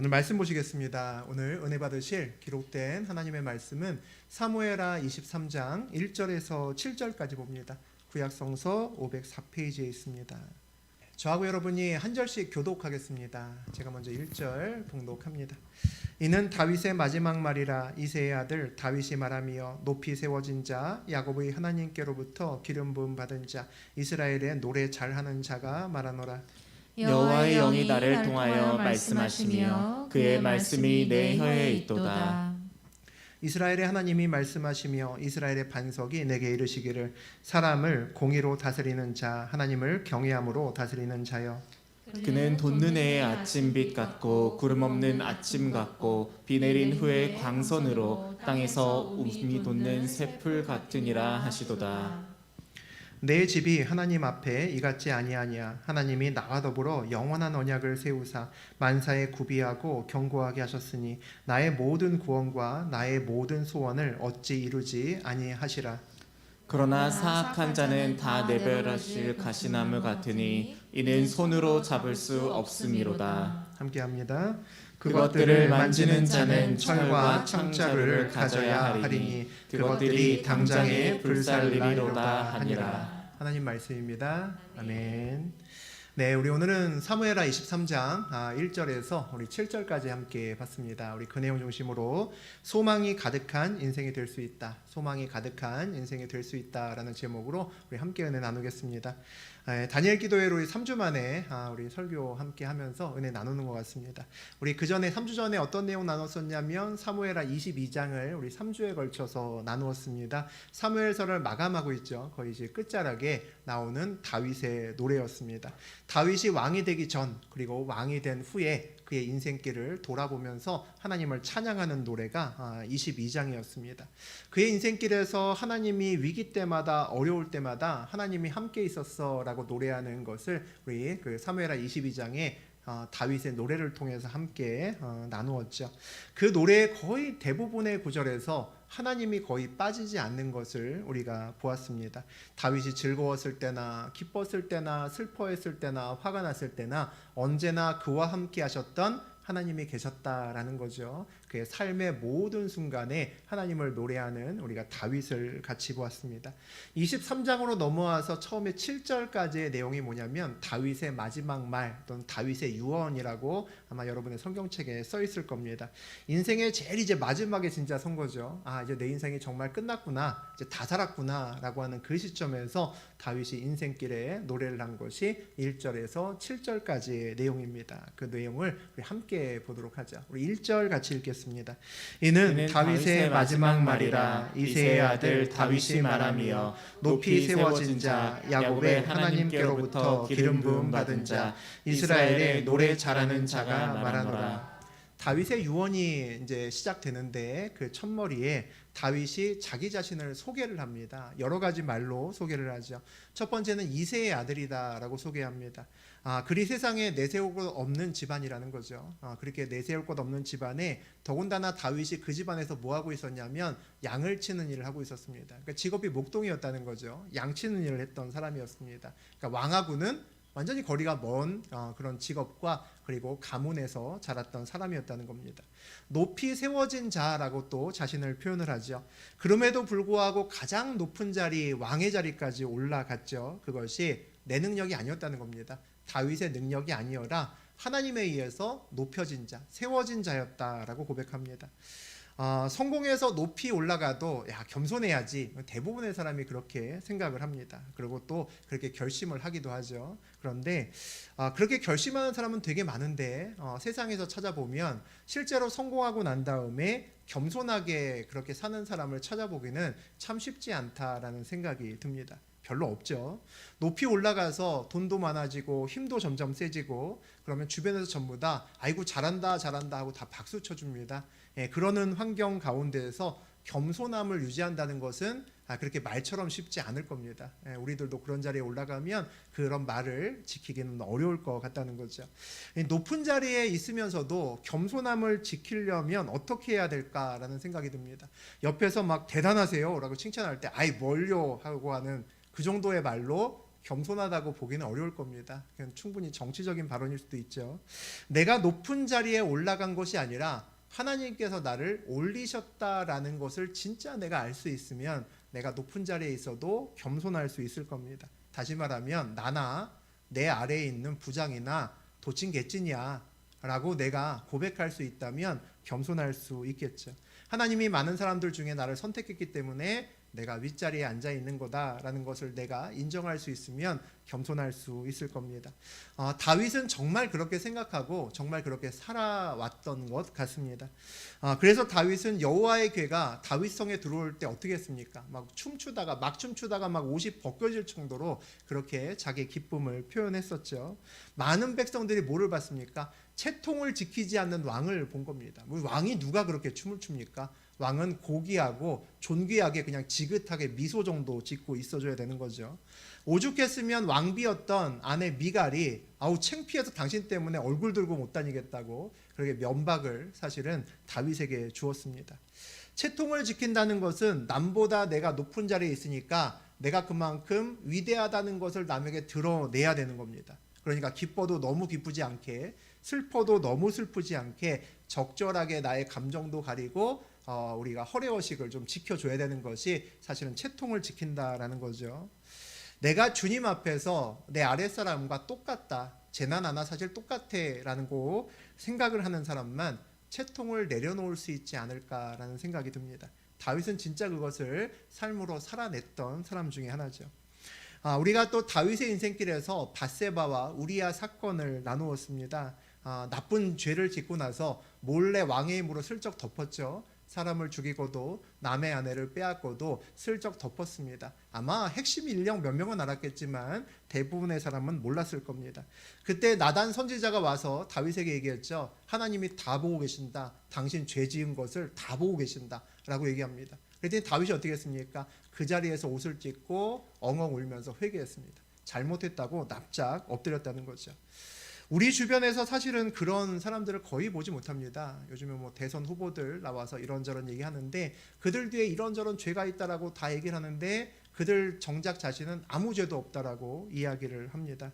오늘 말씀 보시겠습니다. 오늘 은혜 받으실 기록된 하나님의 말씀은 사무엘하 23장 1절에서 7절까지 봅니다. 구약성서 504페이지에 있습니다. 저하고 여러분이 한 절씩 교독하겠습니다. 제가 먼저 1절 봉독합니다. 이는 다윗의 마지막 말이라. 이새의 아들 다윗이 말하며 높이 세워진 자 야곱의 하나님께로부터 기름 부음 받은 자 이스라엘의 노래 잘하는 자가 말하노라. 여호와의 영이 나를 통하여 말씀하시며 그의 말씀이 내 혀에 있도다. 이스라엘의 하나님이 말씀하시며 이스라엘의 반석이 내게 이르시기를 사람을 공의로 다스리는 자 하나님을 경외함으로 다스리는 자여. 그는 돋는 해의 아침빛 같고 구름 없는 아침 같고 비 내린 후에 광선으로 땅에서 웃음이 돋는 새풀 같으니라 하시도다. 내 집이 하나님 앞에 이같지 아니하냐. 하나님이 나와 더불어 영원한 언약을 세우사 만사에 구비하고 견고하게 하셨으니 나의 모든 구원과 나의 모든 소원을 어찌 이루지 아니하시라. 그러나 사악한 자는 다 내버려질 가시나무 같으니 이는 손으로 잡을 수 없음이로다. 함께합니다. 그것들을 만지는 자는 철과 창자루를 가져야 하리니 그것들이 당장에 불살리리로다 하니라. 하나님 말씀입니다. 아멘. 네, 우리 오늘은 사무엘하 23장 1절에서 우리 7절까지 함께 봤습니다. 우리 그 내용 중심으로 소망이 가득한 인생이 될 수 있다. 소망이 가득한 인생이 될 수 있다라는 제목으로 우리 함께 은혜 나누겠습니다. 다니엘 기도회로 3주 만에 우리 설교 함께 하면서 은혜 나누는 것 같습니다. 우리 그 전에 3주 전에 어떤 내용 나눴었냐면 사무엘하 22장을 우리 3주에 걸쳐서 나누었습니다. 사무엘서를 마감하고 있죠. 거의 이제 끝자락에 나오는 다윗의 노래였습니다. 다윗이 왕이 되기 전 그리고 왕이 된 후에 그의 인생길을 돌아보면서 하나님을 찬양하는 노래가 22장이었습니다. 그의 인생길에서 하나님이 위기 때마다 어려울 때마다 하나님이 함께 있었어 라고 노래하는 것을 우리 그 사무엘하 22장에 다윗의 노래를 통해서 함께 나누었죠. 그 노래의 거의 대부분의 구절에서 하나님이 거의 빠지지 않는 것을 우리가 보았습니다. 다윗이 즐거웠을 때나 기뻤을 때나 슬퍼했을 때나 화가 났을 때나 언제나 그와 함께 하셨던 하나님이 계셨다라는 거죠. 그의 삶의 모든 순간에 하나님을 노래하는 우리가 다윗을 같이 보았습니다. 23장으로 넘어와서 처음에 7절까지의 내용이 뭐냐면 다윗의 마지막 말 또는 다윗의 유언이라고 아마 여러분의 성경책에 써 있을 겁니다. 인생의 제일 이제 마지막에 진짜 선 거죠. 이제 내 인생이 정말 끝났구나, 이제 다 살았구나 라고 하는 그 시점에서 다윗이 인생길에 노래를 한 것이 1절에서 7절까지의 내용입니다. 그 내용을 우리 함께 보도록 하죠. 우리 1절 같이 읽겠습니다. 이는 다윗의 마지막 말이라. 이새의 아들 다윗이 말하며 높이 세워진 자 야곱의 하나님께로부터 기름 부음 받은 자 이스라엘의 노래 잘하는 자가 말하노라. 다윗의 유언이 이제 시작되는데 그 첫머리에 다윗이 자기 자신을 소개를 합니다. 여러 가지 말로 소개를 하죠. 첫 번째는 이새의 아들이다라고 소개합니다. 그리 세상에 내세울 것 없는 집안이라는 거죠. 그렇게 내세울 것 없는 집안에 더군다나 다윗이 그 집안에서 뭐 하고 있었냐면 양을 치는 일을 하고 있었습니다. 그러니까 직업이 목동이었다는 거죠. 양 치는 일을 했던 사람이었습니다. 그러니까 왕하고는 완전히 거리가 먼 그런 직업과 그리고 가문에서 자랐던 사람이었다는 겁니다. 높이 세워진 자라고 또 자신을 표현을 하죠. 그럼에도 불구하고 가장 높은 자리, 왕의 자리까지 올라갔죠. 그것이 내 능력이 아니었다는 겁니다. 다윗의 능력이 아니어라 하나님에 의해서 높여진 자, 세워진 자였다라고 고백합니다. 성공해서 높이 올라가도 겸손해야지 대부분의 사람이 그렇게 생각을 합니다. 그리고 또 그렇게 결심을 하기도 하죠. 그런데 그렇게 결심하는 사람은 되게 많은데 세상에서 찾아보면 실제로 성공하고 난 다음에 겸손하게 그렇게 사는 사람을 찾아보기는 참 쉽지 않다라는 생각이 듭니다. 별로 없죠. 높이 올라가서 돈도 많아지고 힘도 점점 세지고 그러면 주변에서 전부 다 아이고 잘한다 잘한다 하고 다 박수 쳐줍니다. 그러는 환경 가운데에서 겸손함을 유지한다는 것은 그렇게 말처럼 쉽지 않을 겁니다. 우리들도 그런 자리에 올라가면 그런 말을 지키기는 어려울 것 같다는 거죠. 높은 자리에 있으면서도 겸손함을 지키려면 어떻게 해야 될까라는 생각이 듭니다. 옆에서 막 대단하세요 라고 칭찬할 때 아이 뭘요 하고 하는 그 정도의 말로 겸손하다고 보기는 어려울 겁니다. 그냥 충분히 정치적인 발언일 수도 있죠. 내가 높은 자리에 올라간 것이 아니라 하나님께서 나를 올리셨다라는 것을 진짜 내가 알 수 있으면 내가 높은 자리에 있어도 겸손할 수 있을 겁니다. 다시 말하면 나나 내 아래에 있는 부장이나 도친 개찐이야 라고 내가 고백할 수 있다면 겸손할 수 있겠죠. 하나님이 많은 사람들 중에 나를 선택했기 때문에 내가 윗자리에 앉아 있는 거다라는 것을 내가 인정할 수 있으면 겸손할 수 있을 겁니다. 다윗은 정말 그렇게 생각하고 정말 그렇게 살아왔던 것 같습니다. 그래서 다윗은 여호와의 궤가 다윗성에 들어올 때 어떻게 했습니까? 막 춤추다가 막 옷이 벗겨질 정도로 그렇게 자기의 기쁨을 표현했었죠. 많은 백성들이 뭐를 봤습니까? 채통을 지키지 않는 왕을 본 겁니다. 왕이 누가 그렇게 춤을 춥니까? 왕은 고귀하고 존귀하게 그냥 지긋하게 미소 정도 짓고 있어줘야 되는 거죠. 오죽했으면 왕비였던 아내 미갈이 아우 창피해서 당신 때문에 얼굴 들고 못 다니겠다고 그렇게 면박을 사실은 다윗에게 주었습니다. 채통을 지킨다는 것은 남보다 내가 높은 자리에 있으니까 내가 그만큼 위대하다는 것을 남에게 드러내야 되는 겁니다. 그러니까 기뻐도 너무 기쁘지 않게, 슬퍼도 너무 슬프지 않게 적절하게 나의 감정도 가리고 우리가 허례허식을 좀 지켜줘야 되는 것이 사실은 채통을 지킨다라는 거죠. 내가 주님 앞에서 내 아랫사람과 똑같다, 쟤나 나나 사실 똑같아 라는 거 생각을 하는 사람만 채통을 내려놓을 수 있지 않을까라는 생각이 듭니다. 다윗은 진짜 그것을 삶으로 살아냈던 사람 중에 하나죠. 우리가 또 다윗의 인생길에서 밧세바와 우리아 사건을 나누었습니다. 나쁜 죄를 짓고 나서 몰래 왕의 힘으로 슬쩍 덮었죠. 사람을 죽이고도 남의 아내를 빼앗고도 슬쩍 덮었습니다. 아마 핵심 인력 몇 명은 알았겠지만 대부분의 사람은 몰랐을 겁니다. 그때 나단 선지자가 와서 다윗에게 얘기했죠. 하나님이 다 보고 계신다. 당신 죄 지은 것을 다 보고 계신다 라고 얘기합니다. 그랬더니 다윗이 어떻게 했습니까? 그 자리에서 옷을 찢고 엉엉 울면서 회개했습니다. 잘못했다고 납작 엎드렸다는 거죠. 우리 주변에서 사실은 그런 사람들을 거의 보지 못합니다. 요즘에 뭐 대선 후보들 나와서 이런저런 얘기하는데 그들 뒤에 이런저런 죄가 있다라고 다 얘기를 하는데 그들 정작 자신은 아무 죄도 없다라고 이야기를 합니다.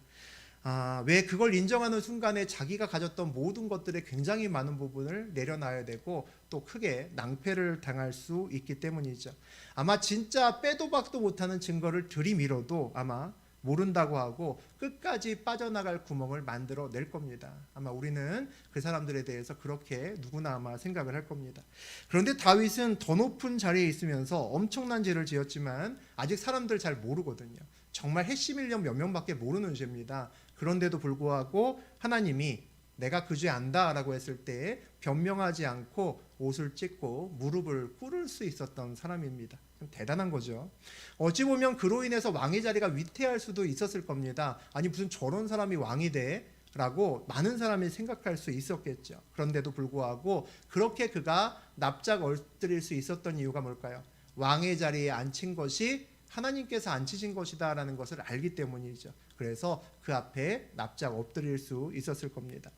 왜 그걸 인정하는 순간에 자기가 가졌던 모든 것들의 굉장히 많은 부분을 내려놔야 되고 또 크게 낭패를 당할 수 있기 때문이죠. 아마 진짜 빼도 박도 못하는 증거를 들이밀어도 아마 모른다고 하고 끝까지 빠져나갈 구멍을 만들어 낼 겁니다. 아마 우리는 그 사람들에 대해서 그렇게 누구나 아마 생각을 할 겁니다. 그런데 다윗은 더 높은 자리에 있으면서 엄청난 죄를 지었지만 아직 사람들 잘 모르거든요. 정말 핵심 인력 몇 명밖에 모르는 죄입니다. 그런데도 불구하고 하나님이 내가 그 죄 안다라고 했을 때 변명하지 않고 옷을 찢고 무릎을 꿇을 수 있었던 사람입니다. 대단한 거죠. 어찌 보면 그로 인해서 왕의 자리가 위태할 수도 있었을 겁니다. 아니 무슨 저런 사람이 왕이 돼? 라고 많은 사람이 생각할 수 있었겠죠. 그런데도 불구하고 그렇게 그가 납작 엎드릴 수 있었던 이유가 뭘까요? 왕의 자리에 앉힌 것이 하나님께서 앉히신 것이다 라는 것을 알기 때문이죠. 그래서 그 앞에 납작 엎드릴 수 있었을 겁니다.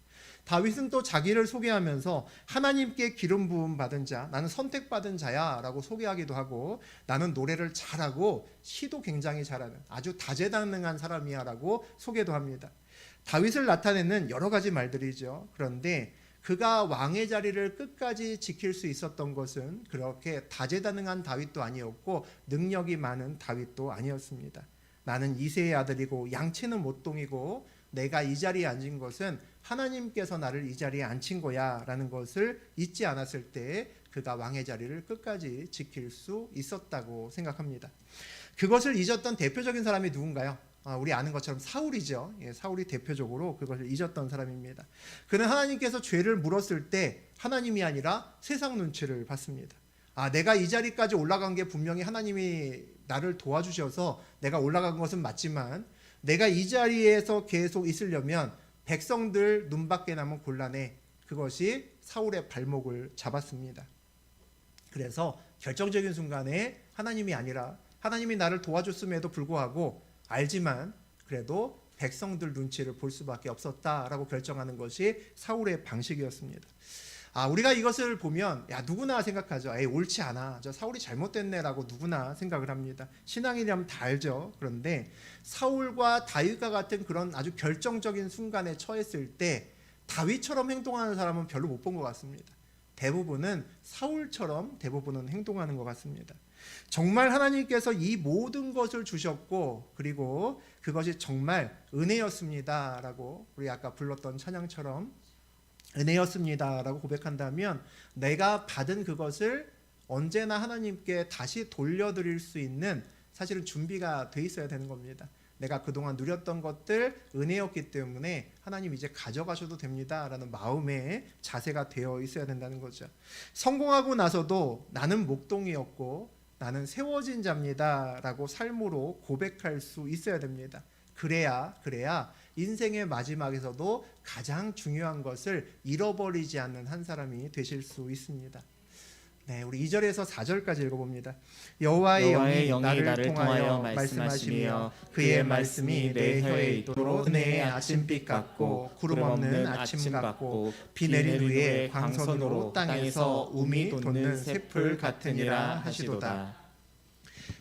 다윗은 또 자기를 소개하면서 하나님께 기름 부음 받은 자, 나는 선택받은 자야 라고 소개하기도 하고 나는 노래를 잘하고 시도 굉장히 잘하는 아주 다재다능한 사람이야 라고 소개도 합니다. 다윗을 나타내는 여러 가지 말들이죠. 그런데 그가 왕의 자리를 끝까지 지킬 수 있었던 것은 그렇게 다재다능한 다윗도 아니었고 능력이 많은 다윗도 아니었습니다. 나는 이새의 아들이고 양치는 못동이고 내가 이 자리에 앉은 것은 하나님께서 나를 이 자리에 앉힌 거야 라는 것을 잊지 않았을 때 그가 왕의 자리를 끝까지 지킬 수 있었다고 생각합니다. 그것을 잊었던 대표적인 사람이 누군가요? 우리 아는 것처럼 사울이죠. 사울이 대표적으로 그것을 잊었던 사람입니다. 그는 하나님께서 죄를 물었을 때 하나님이 아니라 세상 눈치를 봤습니다. 내가 이 자리까지 올라간 게 분명히 하나님이 나를 도와주셔서 내가 올라간 것은 맞지만 내가 이 자리에서 계속 있으려면 백성들 눈밖에 나면 곤란해. 그것이 사울의 발목을 잡았습니다. 그래서 결정적인 순간에 하나님이 아니라 하나님이 나를 도와줬음에도 불구하고 알지만 그래도 백성들 눈치를 볼 수밖에 없었다라고 결정하는 것이 사울의 방식이었습니다. 우리가 이것을 보면 누구나 생각하죠. 에이, 옳지 않아. 저 사울이 잘못됐네라고 누구나 생각을 합니다. 신앙이라면 다 알죠. 그런데 사울과 다윗과 같은 그런 아주 결정적인 순간에 처했을 때 다윗처럼 행동하는 사람은 별로 못 본 것 같습니다. 대부분은 사울처럼 대부분은 행동하는 것 같습니다. 정말 하나님께서 이 모든 것을 주셨고 그리고 그것이 정말 은혜였습니다라고 우리 아까 불렀던 찬양처럼 은혜였습니다라고 고백한다면 내가 받은 그것을 언제나 하나님께 다시 돌려드릴 수 있는 사실은 준비가 돼 있어야 되는 겁니다. 내가 그동안 누렸던 것들 은혜였기 때문에 하나님 이제 가져가셔도 됩니다라는 마음의 자세가 되어 있어야 된다는 거죠. 성공하고 나서도 나는 목동이었고 나는 세워진 자입니다라고 삶으로 고백할 수 있어야 됩니다. 그래야 인생의 마지막에서도 가장 중요한 것을 잃어버리지 않는 한 사람이 되실 수 있습니다. 네, 우리 2절에서 4절까지 읽어봅니다. 여호와의 영이 나를 통하여 말씀하시며 그의 말씀이 내 혀에 있도록 은혜의 아침빛 같고 구름 없는 아침 같고 비 내린 후에 광선으로 땅에서 움이 돋는 새풀 같으니라 하시도다.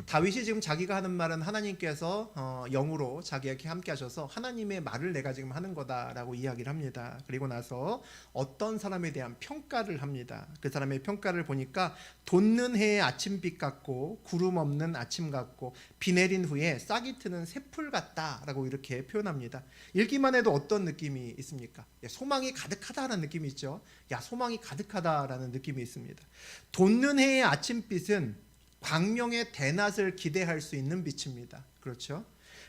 다윗이 지금 자기가 하는 말은 하나님께서 영으로 자기에게 함께 하셔서 하나님의 말을 내가 지금 하는 거다라고 이야기를 합니다. 그리고 나서 어떤 사람에 대한 평가를 합니다. 그 사람의 평가를 보니까 돋는 해의 아침빛 같고 구름 없는 아침 같고 비 내린 후에 싹이 트는 새풀 같다라고 이렇게 표현합니다. 읽기만 해도 어떤 느낌이 있습니까? 소망이 가득하다라는 느낌이 있죠. 소망이 가득하다라는 느낌이 있습니다. 돋는 해의 아침빛은 광명의 대낮을 기대할 수 있는 빛입니다. 그렇죠?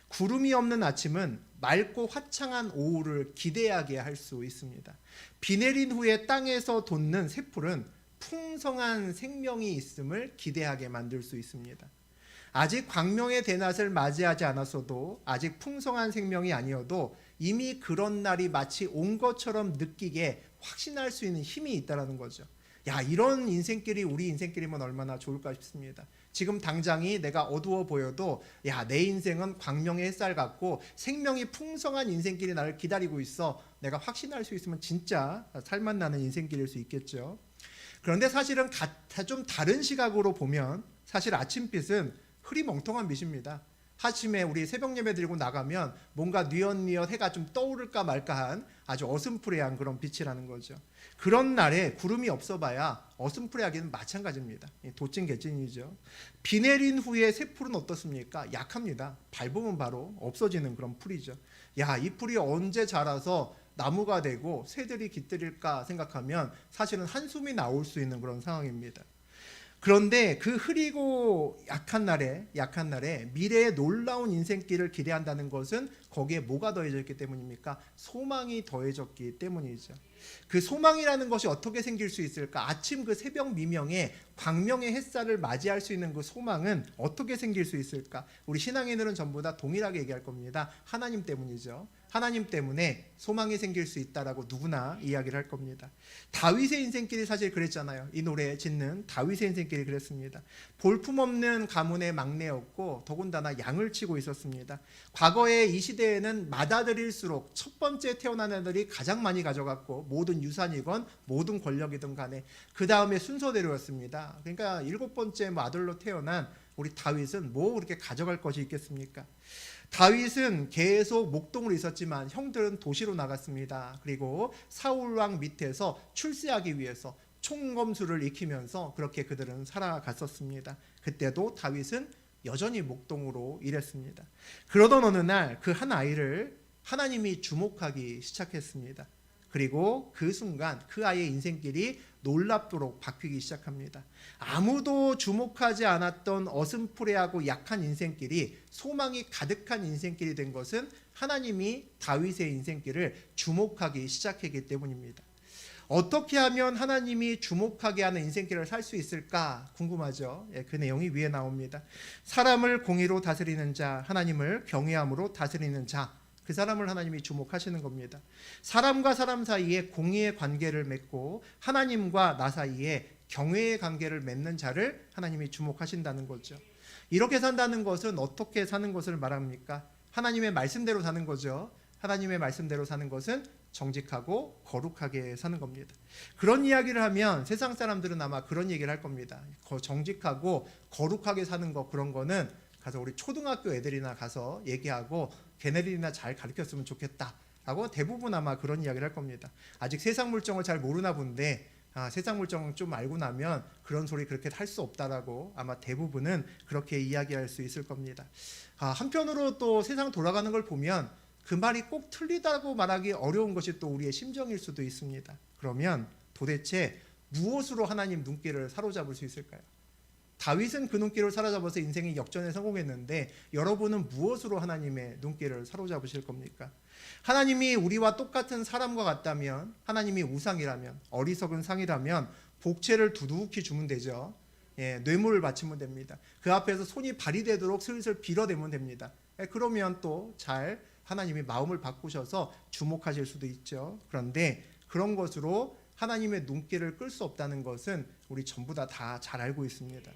구름이 없는 아침은 맑고 화창한 오후를 기대하게 할 수 있습니다. 비 내린 후에 땅에서 돋는 새풀은 풍성한 생명이 있음을 기대하게 만들 수 있습니다. 아직 광명의 대낮을 맞이하지 않았어도 아직 풍성한 생명이 아니어도 이미 그런 날이 마치 온 것처럼 느끼게 확신할 수 있는 힘이 있다는 거죠. 이런 인생길이 우리 인생길이면 얼마나 좋을까 싶습니다. 지금 당장이 내가 어두워 보여도 내 인생은 광명의 햇살 같고 생명이 풍성한 인생길이 나를 기다리고 있어. 내가 확신할 수 있으면 진짜 살맛 나는 인생길일 수 있겠죠. 그런데 사실은 좀 다른 시각으로 보면 사실 아침빛은 흐리멍텅한 빛입니다. 아침에 우리 새벽 예배 드리고 나가면 뭔가 뉘엿뉘엿 해가 좀 떠오를까 말까한 아주 어슴푸레한 그런 빛이라는 거죠. 그런 날에 구름이 없어봐야 어슴푸레하기는 마찬가지입니다. 도찐개찐이죠. 비 내린 후에 새풀은 어떻습니까? 약합니다. 밟으면 바로 없어지는 그런 풀이죠. 이 풀이 언제 자라서 나무가 되고 새들이 깃들일까 생각하면 사실은 한숨이 나올 수 있는 그런 상황입니다. 그런데 그 흐리고 약한 날에 미래의 놀라운 인생길을 기대한다는 것은 거기에 뭐가 더해져 있기 때문입니까? 소망이 더해졌기 때문이죠. 그 소망이라는 것이 어떻게 생길 수 있을까? 아침 그 새벽 미명에 광명의 햇살을 맞이할 수 있는 그 소망은 어떻게 생길 수 있을까? 우리 신앙인들은 전부 다 동일하게 얘기할 겁니다. 하나님 때문이죠. 하나님 때문에 소망이 생길 수 있다라고 누구나 이야기를 할 겁니다. 다윗의 인생길이 사실 그랬잖아요. 이 노래 짓는 다윗의 인생길이 그랬습니다. 볼품없는 가문의 막내였고 더군다나 양을 치고 있었습니다. 과거에 이 시대에는 맏아들일수록 첫 번째 태어난 애들이 가장 많이 가져갔고 모든 유산이건 모든 권력이든 간에 그 다음에 순서대로였습니다. 그러니까 7번째 아들로 태어난 우리 다윗은 뭐 그렇게 가져갈 것이 있겠습니까? 다윗은 계속 목동으로 있었지만 형들은 도시로 나갔습니다. 그리고 사울왕 밑에서 출세하기 위해서 총검수를 익히면서 그렇게 그들은 살아갔었습니다. 그때도 다윗은 여전히 목동으로 일했습니다. 그러던 어느 날 그 한 아이를 하나님이 주목하기 시작했습니다. 그리고 그 순간 그 아이의 인생길이 놀랍도록 바뀌기 시작합니다. 아무도 주목하지 않았던 어슴푸레하고 약한 인생길이 소망이 가득한 인생길이 된 것은 하나님이 다윗의 인생길을 주목하기 시작했기 때문입니다. 어떻게 하면 하나님이 주목하게 하는 인생길을 살 수 있을까 궁금하죠. 그 내용이 위에 나옵니다. 사람을 공의로 다스리는 자, 하나님을 경외함으로 다스리는 자, 그 사람을 하나님이 주목하시는 겁니다. 사람과 사람 사이에 공의의 관계를 맺고 하나님과 나 사이에 경외의 관계를 맺는 자를 하나님이 주목하신다는 거죠. 이렇게 산다는 것은 어떻게 사는 것을 말합니까? 하나님의 말씀대로 사는 거죠. 하나님의 말씀대로 사는 것은 정직하고 거룩하게 사는 겁니다. 그런 이야기를 하면 세상 사람들은 아마 그런 얘기를 할 겁니다. 정직하고 거룩하게 사는 거, 그런 거는 가서 우리 초등학교 애들이나 가서 얘기하고 걔네들이나 잘 가르쳤으면 좋겠다라고 대부분 아마 그런 이야기를 할 겁니다. 아직 세상 물정을 잘 모르나 본데 세상 물정 좀 알고 나면 그런 소리 그렇게 할 수 없다라고 아마 대부분은 그렇게 이야기할 수 있을 겁니다. 한편으로 또 세상 돌아가는 걸 보면 그 말이 꼭 틀리다고 말하기 어려운 것이 또 우리의 심정일 수도 있습니다. 그러면 도대체 무엇으로 하나님 눈길을 사로잡을 수 있을까요? 다윗은 그 눈길을 사로잡아서 인생의 역전에 성공했는데 여러분은 무엇으로 하나님의 눈길을 사로잡으실 겁니까? 하나님이 우리와 똑같은 사람과 같다면, 하나님이 우상이라면, 어리석은 상이라면 복채를 두둑히 주면 되죠. 뇌물을 바치면 됩니다. 그 앞에서 손이 발휘되도록 슬슬 빌어대면 됩니다. 그러면 또 잘 하나님이 마음을 바꾸셔서 주목하실 수도 있죠. 그런데 그런 것으로 하나님의 눈길을 끌 수 없다는 것은 우리 전부 다 잘 알고 있습니다.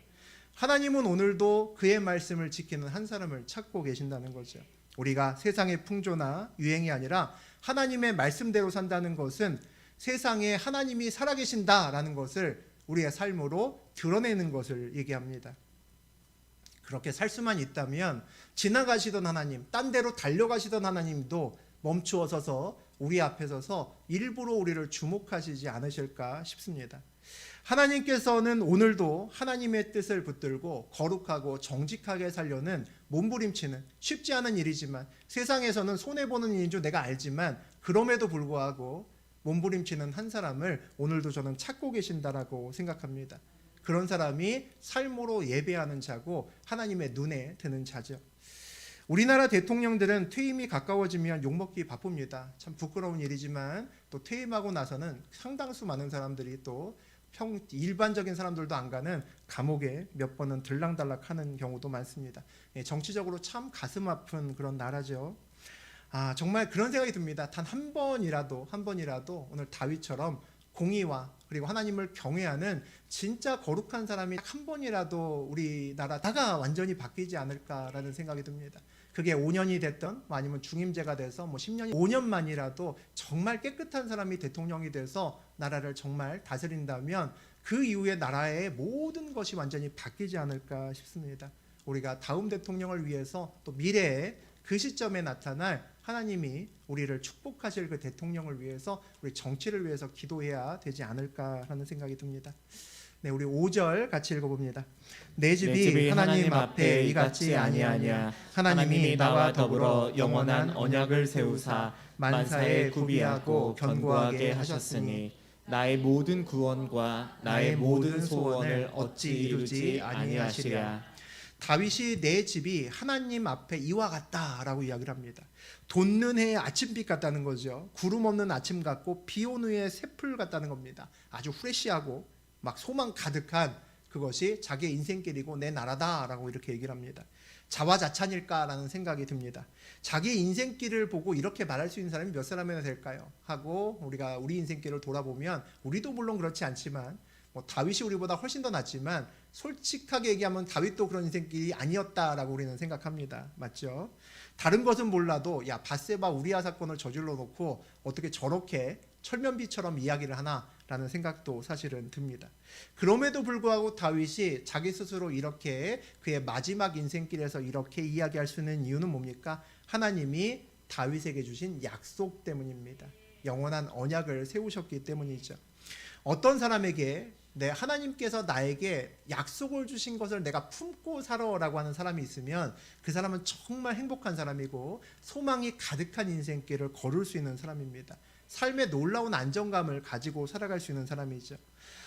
하나님은 오늘도 그의 말씀을 지키는 한 사람을 찾고 계신다는 거죠. 우리가 세상의 풍조나 유행이 아니라 하나님의 말씀대로 산다는 것은 세상에 하나님이 살아계신다라는 것을 우리의 삶으로 드러내는 것을 얘기합니다. 그렇게 살 수만 있다면 지나가시던 하나님, 딴 데로 달려가시던 하나님도 멈추어 서서 우리 앞에 서서 일부러 우리를 주목하시지 않으실까 싶습니다. 하나님께서는 오늘도 하나님의 뜻을 붙들고 거룩하고 정직하게 살려는 몸부림치는, 쉽지 않은 일이지만 세상에서는 손해보는 일인 줄 내가 알지만 그럼에도 불구하고 몸부림치는 한 사람을 오늘도 저는 찾고 계신다라고 생각합니다. 그런 사람이 삶으로 예배하는 자고 하나님의 눈에 드는 자죠. 우리나라 대통령들은 퇴임이 가까워지면 욕먹기 바쁩니다. 참 부끄러운 일이지만 또 퇴임하고 나서는 상당수 많은 사람들이 또 일반적인 사람들도 안 가는 감옥에 몇 번은 들락달락하는 경우도 많습니다. 정치적으로 참 가슴 아픈 그런 나라죠. 정말 그런 생각이 듭니다. 단 한 번이라도 오늘 다윗처럼 공의와 그리고 하나님을 경외하는 진짜 거룩한 사람이 한 번이라도 우리나라다가 완전히 바뀌지 않을까라는 생각이 듭니다. 그게 5년이 됐던 아니면 중임제가 돼서 10년이 5년만이라도 정말 깨끗한 사람이 대통령이 돼서 나라를 정말 다스린다면 그 이후에 나라의 모든 것이 완전히 바뀌지 않을까 싶습니다. 우리가 다음 대통령을 위해서 또 미래에 그 시점에 나타날 하나님이 우리를 축복하실 그 대통령을 위해서 우리 정치를 위해서 기도해야 되지 않을까라는 생각이 듭니다. 네, 우리 5절 같이 읽어봅니다. 내 집이 하나님 앞에 이같이 아니하냐. 하나님이 나와 더불어 영원한 언약을 세우사 만사에 구비하고 견고하게 하셨으니 나의 모든 구원과 나의 모든 소원을 어찌 이루지 아니하시랴. 다윗이 내 집이 하나님 앞에 이와 같다라고 이야기를 합니다. 돋는 해의 아침빛 같다는 거죠. 구름 없는 아침 같고 비 온 후의 새풀 같다는 겁니다. 아주 프레시하고 막 소망 가득한 그것이 자기의 인생길이고 내 나라다라고 이렇게 얘기를 합니다. 자화자찬일까라는 생각이 듭니다. 자기 인생길을 보고 이렇게 말할 수 있는 사람이 몇 사람이나 될까요? 하고 우리가 우리 인생길을 돌아보면 우리도 물론 그렇지 않지만 다윗이 우리보다 훨씬 더 낫지만 솔직하게 얘기하면 다윗도 그런 인생길이 아니었다라고 우리는 생각합니다. 맞죠? 다른 것은 몰라도 밧세바 우리아 사건을 저질러 놓고 어떻게 저렇게 철면비처럼 이야기를 하나라는 생각도 사실은 듭니다. 그럼에도 불구하고 다윗이 자기 스스로 이렇게 그의 마지막 인생길에서 이렇게 이야기할 수 있는 이유는 뭡니까? 하나님이 다윗에게 주신 약속 때문입니다. 영원한 언약을 세우셨기 때문이죠. 어떤 사람에게 하나님께서 나에게 약속을 주신 것을 내가 품고 살아라고 하는 사람이 있으면 그 사람은 정말 행복한 사람이고 소망이 가득한 인생길을 걸을 수 있는 사람입니다. 삶의 놀라운 안정감을 가지고 살아갈 수 있는 사람이죠.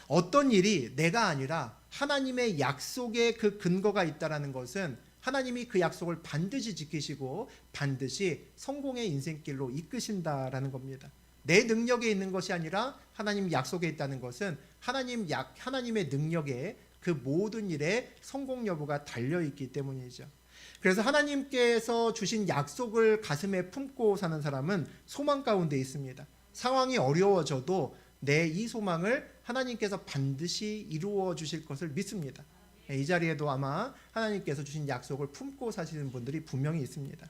어떤 일이 내가 아니라 하나님의 약속에 그 근거가 있다는 것은 하나님이 그 약속을 반드시 지키시고 반드시 성공의 인생길로 이끄신다라는 겁니다. 내 능력에 있는 것이 아니라 하나님 약속에 있다는 것은 하나님의 능력에 그 모든 일에 성공 여부가 달려있기 때문이죠. 그래서 하나님께서 주신 약속을 가슴에 품고 사는 사람은 소망 가운데 있습니다. 상황이 어려워져도 내 이 소망을 하나님께서 반드시 이루어 주실 것을 믿습니다. 이 자리에도 아마 하나님께서 주신 약속을 품고 사시는 분들이 분명히 있습니다.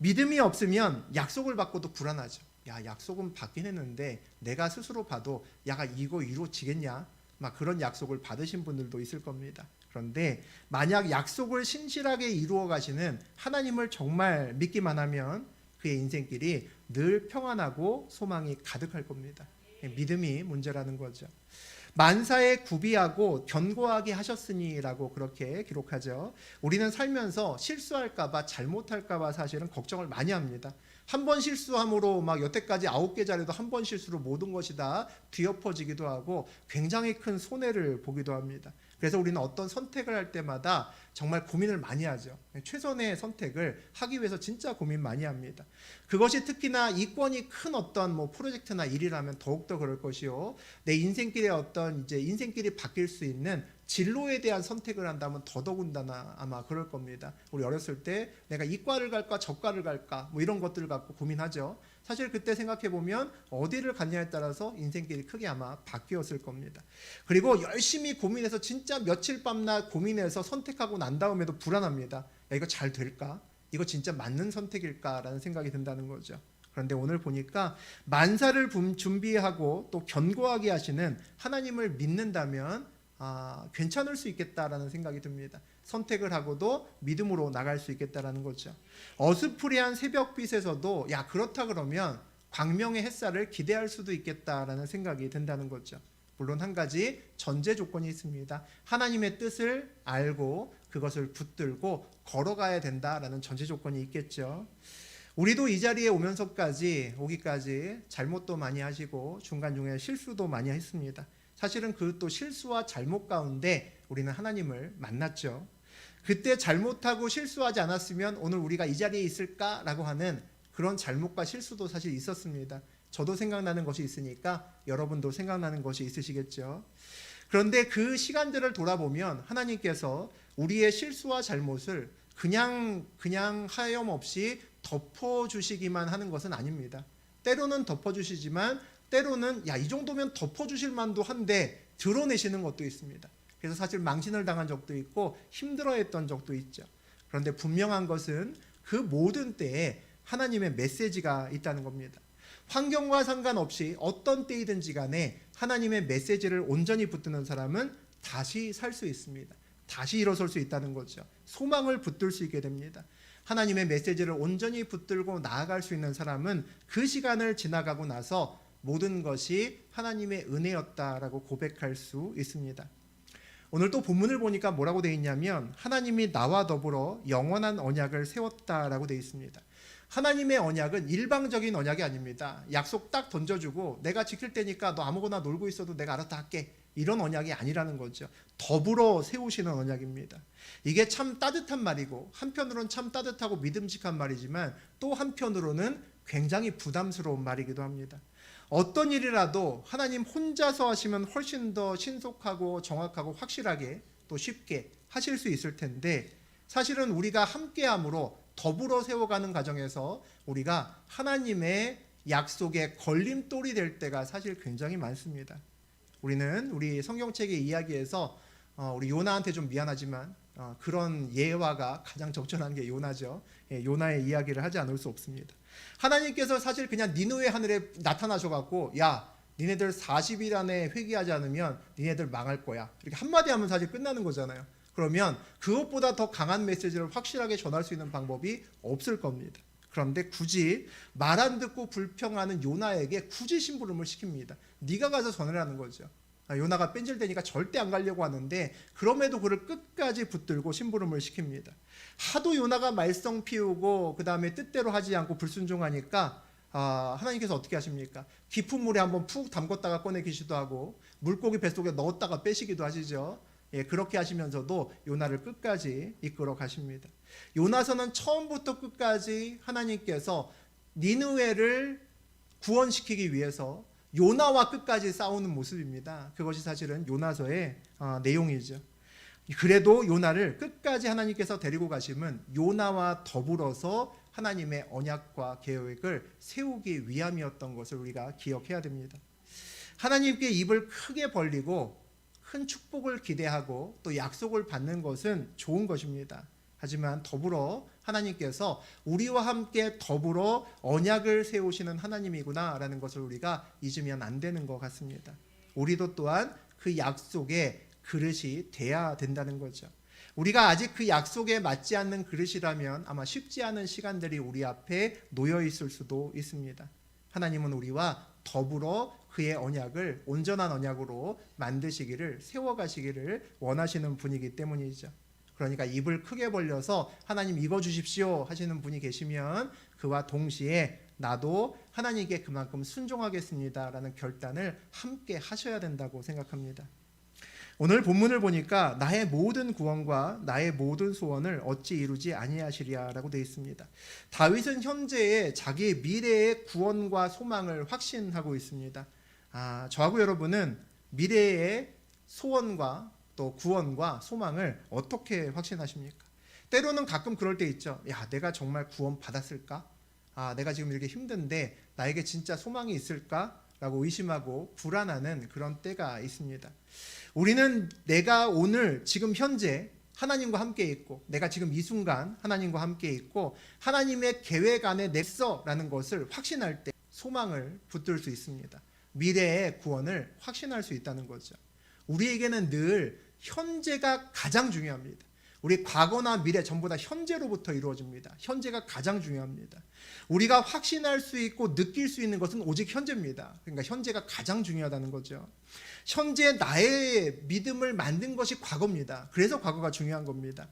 믿음이 없으면 약속을 받고도 불안하죠. 야, 약속은 받긴 했는데 내가 스스로 봐도 야, 이거 이루어지겠냐? 막 그런 약속을 받으신 분들도 있을 겁니다. 그런데 만약 약속을 신실하게 이루어 가시는 하나님을 정말 믿기만 하면 그의 인생길이 늘 평안하고 소망이 가득할 겁니다. 믿음이 문제라는 거죠. 만사에 구비하고 견고하게 하셨으니라고 그렇게 기록하죠. 우리는 살면서 실수할까봐 잘못할까봐 사실은 걱정을 많이 합니다. 한 번 실수함으로 막 여태까지 9개 자리도 한 번 실수로 모든 것이 다 뒤엎어지기도 하고 굉장히 큰 손해를 보기도 합니다. 그래서 우리는 어떤 선택을 할 때마다 정말 고민을 많이 하죠. 최선의 선택을 하기 위해서 진짜 고민 많이 합니다. 그것이 특히나 이권이 큰 어떤 프로젝트나 일이라면 더욱더 그럴 것이요. 내 인생길에 어떤 이제 인생길이 바뀔 수 있는 진로에 대한 선택을 한다면 더더군다나 아마 그럴 겁니다. 우리 어렸을 때 내가 이과를 갈까 저과를 갈까 이런 것들을 갖고 고민하죠. 사실 그때 생각해 보면 어디를 갔냐에 따라서 인생길이 크게 아마 바뀌었을 겁니다. 그리고 열심히 고민해서 진짜 며칠 밤낮 고민해서 선택하고 난 다음에도 불안합니다. 야, 이거 잘 될까? 이거 진짜 맞는 선택일까라는 생각이 든다는 거죠. 그런데 오늘 보니까 만사를 준비하고 또 견고하게 하시는 하나님을 믿는다면 괜찮을 수 있겠다라는 생각이 듭니다. 선택을 하고도 믿음으로 나갈 수 있겠다라는 거죠. 어스프리한 새벽빛에서도 야, 그렇다 그러면 광명의 햇살을 기대할 수도 있겠다라는 생각이 든다는 거죠. 물론 한 가지 전제 조건이 있습니다. 하나님의 뜻을 알고 그것을 붙들고 걸어가야 된다라는 전제 조건이 있겠죠. 우리도 이 자리에 오기까지 잘못도 많이 하시고 중간중간에 실수도 많이 했습니다. 사실은 그 또 실수와 잘못 가운데 우리는 하나님을 만났죠. 그때 잘못하고 실수하지 않았으면 오늘 우리가 이 자리에 있을까라고 하는 그런 잘못과 실수도 사실 있었습니다. 저도 생각나는 것이 있으니까 여러분도 생각나는 것이 있으시겠죠. 그런데 그 시간들을 돌아보면 하나님께서 우리의 실수와 잘못을 그냥 하염없이 덮어주시기만 하는 것은 아닙니다. 때로는 덮어주시지만 때로는 이 정도면 덮어주실 만도 한데 드러내시는 것도 있습니다. 그래서 사실 망신을 당한 적도 있고 힘들어했던 적도 있죠. 그런데 분명한 것은 그 모든 때에 하나님의 메시지가 있다는 겁니다. 환경과 상관없이 어떤 때이든지 간에 하나님의 메시지를 온전히 붙드는 사람은 다시 살 수 있습니다. 다시 일어설 수 있다는 거죠. 소망을 붙들 수 있게 됩니다. 하나님의 메시지를 온전히 붙들고 나아갈 수 있는 사람은 그 시간을 지나가고 나서 모든 것이 하나님의 은혜였다라고 고백할 수 있습니다. 오늘 또 본문을 보니까 뭐라고 되어 있냐면 하나님이 나와 더불어 영원한 언약을 세웠다라고 되어 있습니다. 하나님의 언약은 일방적인 언약이 아닙니다. 약속 딱 던져주고 내가 지킬 테니까 너 아무거나 놀고 있어도 내가 알아서 할게. 이런 언약이 아니라는 거죠. 더불어 세우시는 언약입니다. 이게 참 따뜻한 말이고 한편으로는 참 따뜻하고 믿음직한 말이지만 또 한편으로는 굉장히 부담스러운 말이기도 합니다. 어떤 일이라도 하나님 혼자서 하시면 훨씬 더 신속하고 정확하고 확실하게 또 쉽게 하실 수 있을 텐데 사실은 우리가 함께함으로 더불어 세워가는 과정에서 우리가 하나님의 약속에 걸림돌이 될 때가 사실 굉장히 많습니다. 우리는 우리 성경책의 이야기에서 우리 요나한테 좀 미안하지만 그런 예화가 가장 적절한 게 요나죠. 요나의 이야기를 하지 않을 수 없습니다. 하나님께서 사실 그냥 니느웨 하늘에 나타나셔갖고 야 니네들 40일 안에 회개하지 않으면 니네들 망할 거야 이렇게 한마디 하면 사실 끝나는 거잖아요. 그러면 그것보다 더 강한 메시지를 확실하게 전할 수 있는 방법이 없을 겁니다. 그런데 굳이 말 안 듣고 불평하는 요나에게 굳이 심부름을 시킵니다. 네가 가서 전하라는 거죠. 요나가 뺀질대니까 절대 안 가려고 하는데 그럼에도 그를 끝까지 붙들고 심부름을 시킵니다. 하도 요나가 말썽 피우고 그 다음에 뜻대로 하지 않고 불순종하니까 하나님께서 어떻게 하십니까? 깊은 물에 한번 푹 담궜다가 꺼내기시도 하고 물고기 뱃속에 넣었다가 빼시기도 하시죠. 그렇게 하시면서도 요나를 끝까지 이끌어 가십니다. 요나서는 처음부터 끝까지 하나님께서 니느웨를 구원시키기 위해서 요나와 끝까지 싸우는 모습입니다. 그것이 사실은 요나서의 내용이죠. 그래도 요나를 끝까지 하나님께서 데리고 가심은 요나와 더불어서 하나님의 언약과 계획을 세우기 위함이었던 것을 우리가 기억해야 됩니다. 하나님께 입을 크게 벌리고 큰 축복을 기대하고 또 약속을 받는 것은 좋은 것입니다. 하지만 더불어 하나님께서 우리와 함께 더불어 언약을 세우시는 하나님이구나라는 것을 우리가 잊으면 안 되는 것 같습니다. 우리도 또한 그 약속의 그릇이 돼야 된다는 거죠. 우리가 아직 그 약속에 맞지 않는 그릇이라면 아마 쉽지 않은 시간들이 우리 앞에 놓여 있을 수도 있습니다. 하나님은 우리와 더불어 그의 언약을 온전한 언약으로 만드시기를, 세워가시기를 원하시는 분이기 때문이죠. 그러니까 입을 크게 벌려서 하나님 이거 주십시오 하시는 분이 계시면 그와 동시에 나도 하나님께 그만큼 순종하겠습니다라는 결단을 함께 하셔야 된다고 생각합니다. 오늘 본문을 보니까 나의 모든 구원과 나의 모든 소원을 어찌 이루지 아니하시리라고 되어 있습니다. 다윗은 현재의 자기의 미래의 구원과 소망을 확신하고 있습니다. 저하고 여러분은 미래의 소원과 또 구원과 소망을 어떻게 확신하십니까? 때로는 가끔 그럴 때 있죠. 야, 내가 정말 구원 받았을까? 내가 지금 이렇게 힘든데 나에게 진짜 소망이 있을까? 라고 의심하고 불안하는 그런 때가 있습니다. 우리는 내가 오늘 지금 현재 하나님과 함께 있고 내가 지금 이 순간 하나님과 함께 있고 하나님의 계획 안에 냈어라는 것을 확신할 때 소망을 붙들 수 있습니다. 미래의 구원을 확신할 수 있다는 거죠. 우리에게는 늘 현재가 가장 중요합니다. 우리 과거나 미래 전부 다 현재로부터 이루어집니다. 현재가 가장 중요합니다. 우리가 확신할 수 있고 느낄 수 있는 것은 오직 현재입니다. 그러니까 현재가 가장 중요하다는 거죠. 현재 나의 믿음을 만든 것이 과거입니다. 그래서 과거가 중요한 겁니다.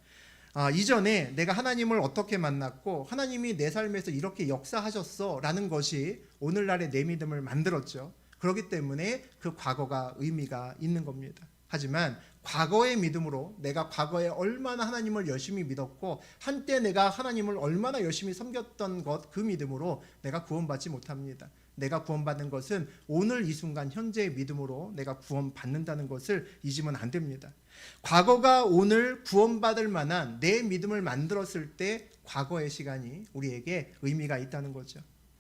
이전에 내가 하나님을 어떻게 만났고 하나님이 내 삶에서 이렇게 역사하셨어 라는 것이 오늘날의 내 믿음을 만들었죠. 그렇기 때문에 그 과거가 의미가 있는 겁니다. 하지만 과거의 믿음으로 내가 과거에 얼마나 하나님을 열심히 믿었고 한때 내가 하나님을 얼마나 열심히 섬겼던 것, 그 믿음으로 내가 구원받지 못합니다. 내가 구원받는 것은 오늘 이 순간 현재의 믿음으로 내가 구원받는다는 것을 잊으면 안 됩니다. 과거가 오늘 구원받을 만한 내 믿음을 만들었을 때 과거의 시간이 우리에게 의미가 있다는 거죠.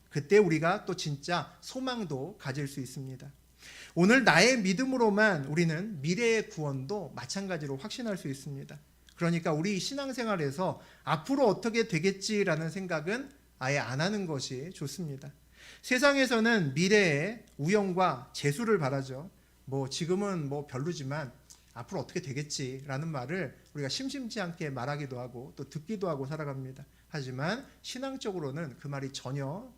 그때 우리가 또 진짜 소망도 가질 수 있습니다. 오늘 나의 믿음으로만 우리는 미래의 구원도 마찬가지로 확신할 수 있습니다. 그러니까 우리 신앙생활에서 앞으로 어떻게 되겠지라는 생각은 아예 안 하는 것이 좋습니다. 세상에서는 미래의 우연과 재수를 바라죠. 지금은 별로지만 앞으로 어떻게 되겠지라는 말을 우리가 심심치 않게 말하기도 하고 또 듣기도 하고 살아갑니다. 하지만 신앙적으로는 그 말이 전혀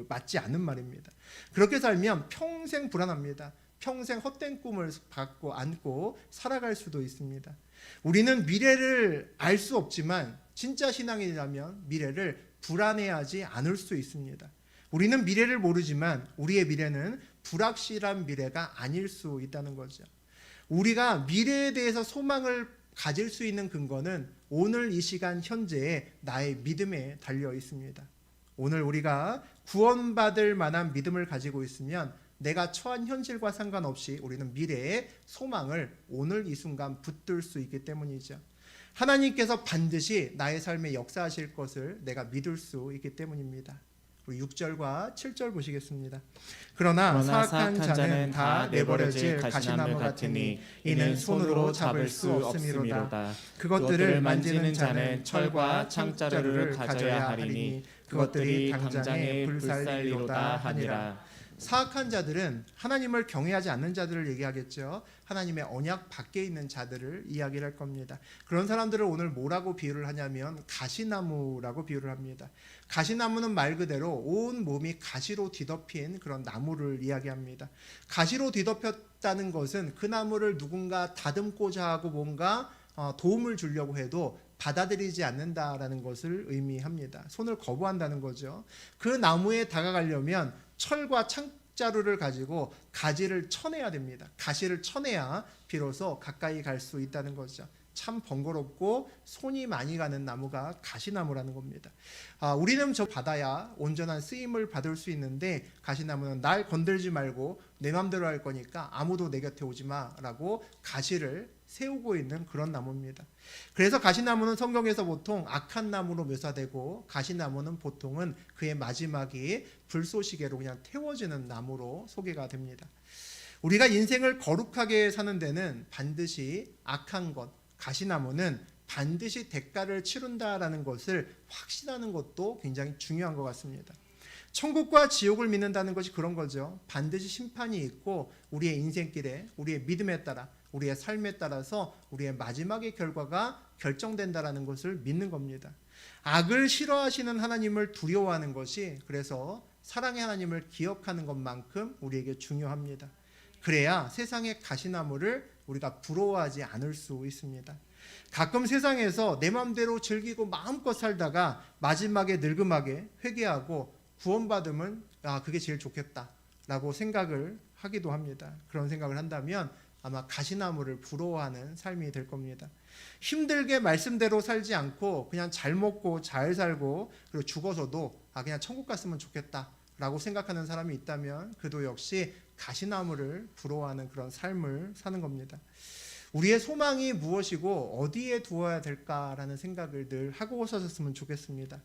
맞지 않는 말입니다. 그렇게 살면 평생 불안합니다. 평생 헛된 꿈을 갖고 안고 살아갈 수도 있습니다. 우리는 미래를 알 수 없지만 진짜 신앙이라면 미래를 불안해하지 않을 수 있습니다. 우리는 미래를 모르지만 우리의 미래는 불확실한 미래가 아닐 수 있다는 거죠. 우리가 미래에 대해서 소망을 가질 수 있는 근거는 오늘 이 시간 현재의 나의 믿음에 달려 있습니다. 오늘 우리가 구원받을 만한 믿음을 가지고 있으면 내가 처한 현실과 상관없이 우리는 미래의 소망을 오늘 이 순간 붙들 수 있기 때문이죠. 하나님께서 반드시 나의 삶에 역사하실 것을 내가 믿을 수 있기 때문입니다. 6절과 7절 보시겠습니다. 그러나 사악한 자는 다 내버려질 가시나무 같으니 이는 손으로 잡을 수 없음이로다. 그것들을 만지는 자는 철과 창자루를 가져야 하리니 그것들이 당장에 불살리로다 하니라. 사악한 자들은 하나님을 경외하지 않는 자들을 얘기하겠죠. 하나님의 언약 밖에 있는 자들을 이야기를 할 겁니다. 그런 사람들을 오늘 뭐라고 비유를 하냐면 가시나무라고 비유를 합니다. 가시나무는 말 그대로 온 몸이 가시로 뒤덮인 그런 나무를 이야기합니다. 가시로 뒤덮였다는 것은 그 나무를 누군가 다듬고자 하고 뭔가 도움을 주려고 해도 받아들이지 않는다라는 것을 의미합니다. 손을 거부한다는 거죠. 그 나무에 다가가려면 철과 창자루를 가지고 가지를 쳐내야 됩니다. 가시를 쳐내야 비로소 가까이 갈 수 있다는 거죠. 참 번거롭고 손이 많이 가는 나무가 가시나무라는 겁니다. 우리는 저 받아야 온전한 쓰임을 받을 수 있는데 가시나무는 날 건들지 말고 내 맘대로 할 거니까 아무도 내 곁에 오지 마라고 가시를 세우고 있는 그런 나무입니다. 그래서 가시나무는 성경에서 보통 악한 나무로 묘사되고 가시나무는 보통은 그의 마지막이 불쏘시개로 그냥 태워지는 나무로 소개가 됩니다. 우리가 인생을 거룩하게 사는 데는 반드시 악한 것, 가시나무는 반드시 대가를 치른다라는 것을 확신하는 것도 굉장히 중요한 것 같습니다. 천국과 지옥을 믿는다는 것이 그런 거죠. 반드시 심판이 있고 우리의 인생길에, 우리의 믿음에 따라, 우리의 삶에 따라서 우리의 마지막의 결과가 결정된다라는 것을 믿는 겁니다. 악을 싫어하시는 하나님을 두려워하는 것이 그래서 사랑의 하나님을 기억하는 것만큼 우리에게 중요합니다. 그래야 세상의 가시나무를 우리가 부러워하지 않을 수 있습니다. 가끔 세상에서 내 마음대로 즐기고 마음껏 살다가 마지막에 늙음하게 회개하고 구원받으면 그게 제일 좋겠다라고 생각을 하기도 합니다. 그런 생각을 한다면 아마 가시나무를 부러워하는 삶이 될 겁니다. 힘들게 말씀대로 살지 않고 그냥 잘 먹고 잘 살고 그리고 죽어서도 그냥 천국 갔으면 좋겠다라고 생각하는 사람이 있다면 그도 역시 가시나무를 부러워하는 그런 삶을 사는 겁니다. 우리의 소망이 무엇이고 어디에 두어야 될까라는 생각을 늘 하고 사셨으면 좋겠습니다.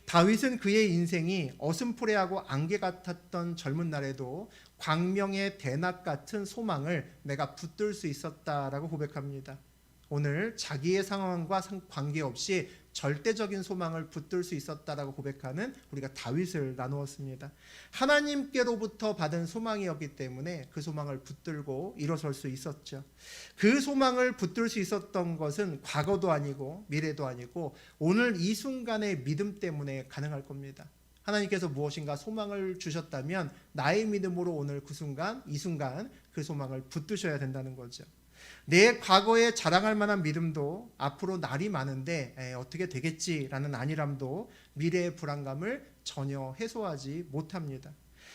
다윗은 그의 인생이 어슴푸레하고 안개 같았던 젊은 날에도 광명의 대낮 같은 소망을 내가 붙들 수 있었다라고 고백합니다. 오늘 자기의 상황과 관계없이 절대적인 소망을 붙들 수 있었다라고 고백하는 우리가 다윗을 나누었습니다. 하나님께로부터 받은 소망이었기 때문에 그 소망을 붙들고 일어설 수 있었죠. 그 소망을 붙들 수 있었던 것은 과거도 아니고 미래도 아니고 오늘 이 순간의 믿음 때문에 가능할 겁니다. 하나님께서 무엇인가 소망을 주셨다면 나의 믿음으로 오늘 그 순간, 이 순간 그 소망을 붙드셔야 된다는 거죠. 내 과거에 자랑할 만한 믿음도 앞으로 날이 많은데 어떻게 되겠지라는 안일함도 미래의 불안감을 전혀 해소하지 못합니다.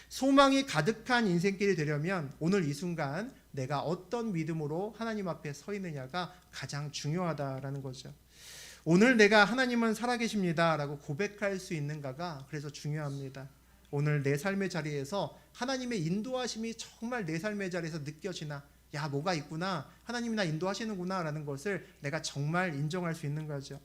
소망이 가득한 인생길이 되려면 오늘 이 순간 내가 어떤 믿음으로 하나님 앞에 서 있느냐가 가장 중요하다라는 거죠. 오늘 내가 하나님은 살아계십니다 라고 고백할 수 있는가가 그래서 중요합니다. 오늘 내 삶의 자리에서 하나님의 인도하심이 정말 내 삶의 자리에서 느껴지나, 야, 뭐가 있구나, 하나님이 나 인도하시는구나 라는 것을 내가 정말 인정할 수 있는 거죠.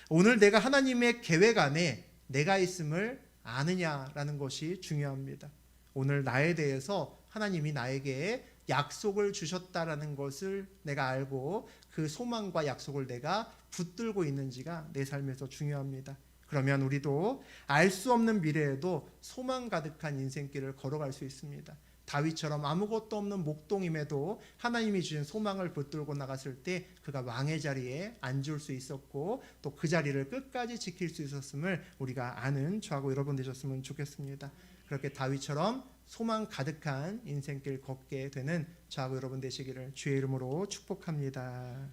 오늘 내가 하나님의 계획 안에 내가 있음을 아느냐라는 것이 중요합니다. 오늘 나에 대해서 하나님이 나에게 약속을 주셨다라는 것을 내가 알고 그 소망과 약속을 내가 붙들고 있는지가 내 삶에서 중요합니다. 그러면 우리도 알 수 없는 미래에도 소망 가득한 인생길을 걸어갈 수 있습니다. 다윗처럼 아무것도 없는 목동임에도 하나님이 주신 소망을 붙들고 나갔을 때 그가 왕의 자리에 앉을 수 있었고 또 그 자리를 끝까지 지킬 수 있었음을 우리가 아는 저하고 여러분 되셨으면 좋겠습니다. 그렇게 다윗처럼 소망 가득한 인생길 걷게 되는 저하고 여러분 되시기를 주의 이름으로 축복합니다.